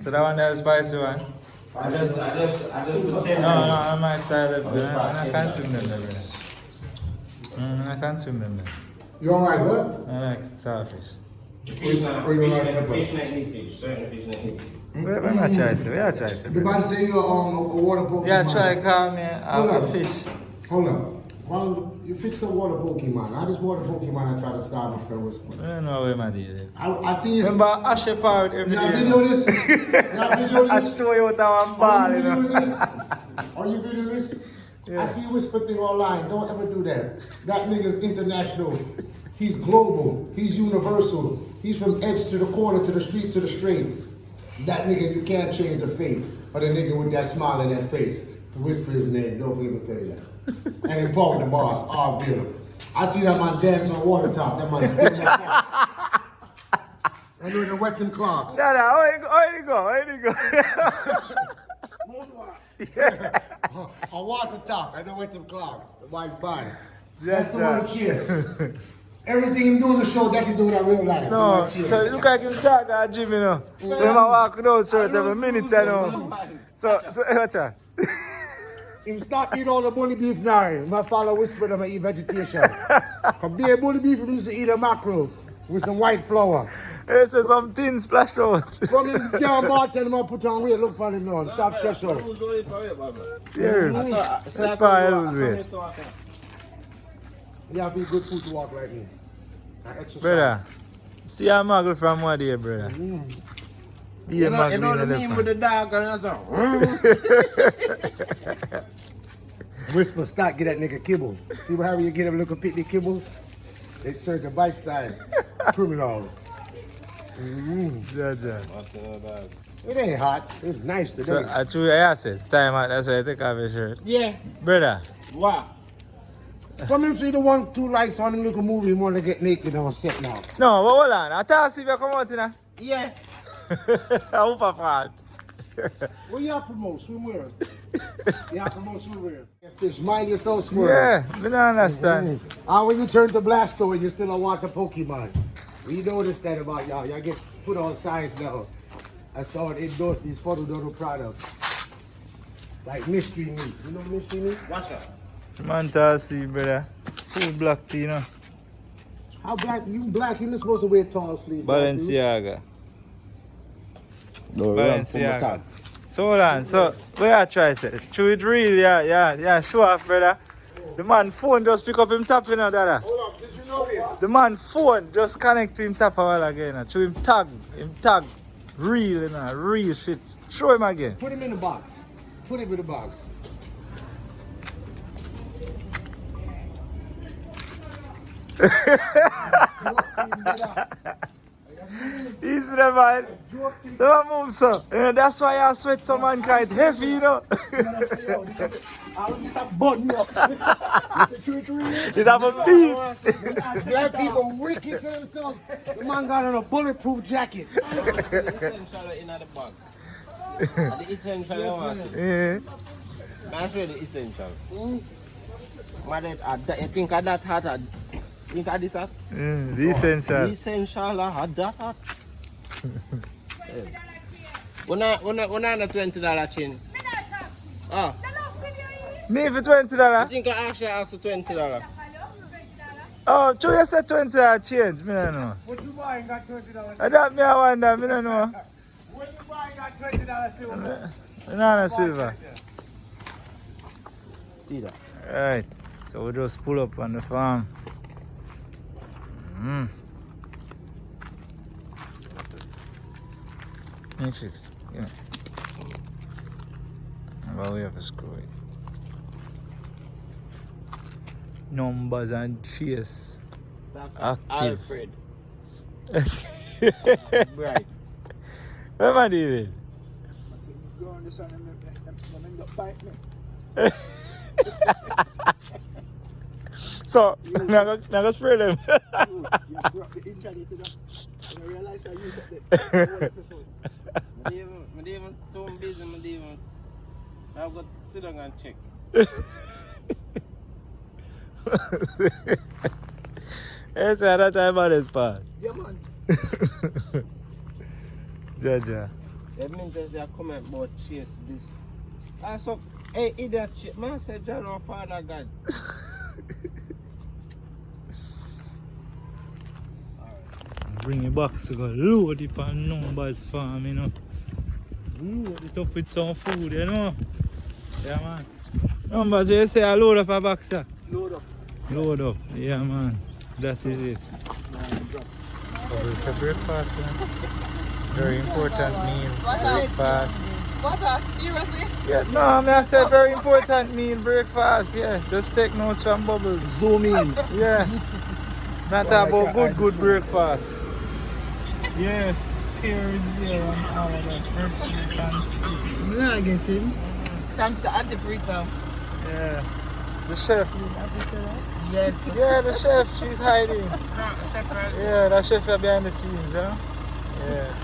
So that one there is spicy one? I just pretend. No, I might style it. I can't consume them there, brother. I consume them there. You alright, what? I like saltfish. Fish not fish. Certain fish not eat. We're not trying to. We are trying to. The man say you're a water Pokemon. Yeah, try to call me a fish. Hold up. Well, you fix the water Pokemon. How does water Pokemon I try to scar my friend Whisper? I don't know where my deal is. I think it's... Remember Asher Parrot every day? Y'all video this? Y'all video this? I show you what I'm ball, you know. Are you video this? Yeah. I see you Whisper thing online. Don't ever do that. That nigga's international. He's global. He's universal. He's from edge to the corner, to the street, to the straight. That nigga, you can't change the fate. Or the nigga with that smile in that face. To whisper his name. Don't forget to tell you that. And in Paul the boss, R-Ville. I see that man dance on water top. That man spinning the fuck. And doing the wet them clocks. Dada, where you go? Yeah. On water top. I know wet them clocks. The white body. That's the one cheers. Everything him do in the show, that he do in real life. No, so it look like him start at gym, you know. So him a walk without shirt every minute, you know. So what's that? Him start eat all the bully beef now. My father whispered him I eat vegetation. Come be a bully beef, he used to eat a mackerel with some white flour. It's some thin splash out. From him, young bartender, man put on weight, look for him now. Stop stress out. Yeah, that's why I lose weight. You have to eat good food to walk like me. And exercise. Brother, see a muggle from what day, brother? You know the meme with the dog and that's Whisper, start get that nigga kibble. See how you get him a little picnic kibble? They serve the bite side. Criminal. Jaja. It ain't hot. It's nice today. So I told you, I said, time out, that's why I take off your shirt. Yeah. Brother. Wow. From him see the 1, 2 lights on him little movie, he want to get naked on set now. No, but hold on. I thought see if you come out, you know. Yeah. I hope I fought. What y'all promote? Swimwear. Y'all promote swimwear. Fish, mind yourself, squirrel. Yeah, I don't understand. And when you turn to Blastoise, you still a water Pokemon. We notice that about y'all. Y'all get put on science level. I started endorse these photo products. Like mystery meat. You know mystery meat? Watch out. Man, to see, brother. Full black tea, you know. How black? You black, you're not supposed to wear tall sleeves. Balenciaga. No, Balenciaga. So hold on, so where I try to say? Show it real, yeah, show off, brother. The man phone just pick up him tap, you know, dada. Hold on, did you know this? The man phone just connect to him tap a while again, you know. Show him tag, real, you know, real shit. Show him again. Put him in the box. Put him in the box. Easy there, man. Don't move, so. That's why I sweat so man quite heavy, you know. This a button up. It have a beat. Black people wicked to themselves. The man got on a bulletproof jacket. Essential in the box. The essential you want to see. Yeah. That's really essential. You think of that hot? Think of this hot? The essential. The essential hot that hot. When I $20 chain. Ah. Me for $20? I think I actually asked for $20. Oh, so you said $20 change? Me don't know. What you buying got $20? I don't me I wonder, me don't know. What you buying got $20 silver? No silver. See that? Alright, so we just pull up on the farm. Fix. Yeah. Well, we have a screw it. Numbers and chase. Active. Alfred. Right. What am I doing? Go on the sun and end up bite me. So, now go spray them. You brought the internet to them. And I realize how you took that whole episode. I didn't even too busy. I've got to sit down and check. Yes, that time on this part. Yeah, man. Jaja. The ministers they are coming about chase this. I saw, hey, idiot shit. Man said, John, our Father God. Bring it back so go load it on Numbers farm, you know. Load it up with some food, you know. Yeah, man. Numbers, you say I load up a box, sir? Load up. Load up, yeah, man. That is it. It's a breakfast, man. Very important meal. Breakfast. What, seriously? Yeah, no, I said very important meal, breakfast, yeah. Just take notes from Bubbles. Zoom in. Yeah. Not about good breakfast. Yeah, pears, yeah, and all of that. Fruit and fish. I get him. Thanks to Auntie Frito. Yeah. The chef. Yes. Yeah, the chef, she's hiding. Yeah, the chef is behind the scenes, huh? Yeah.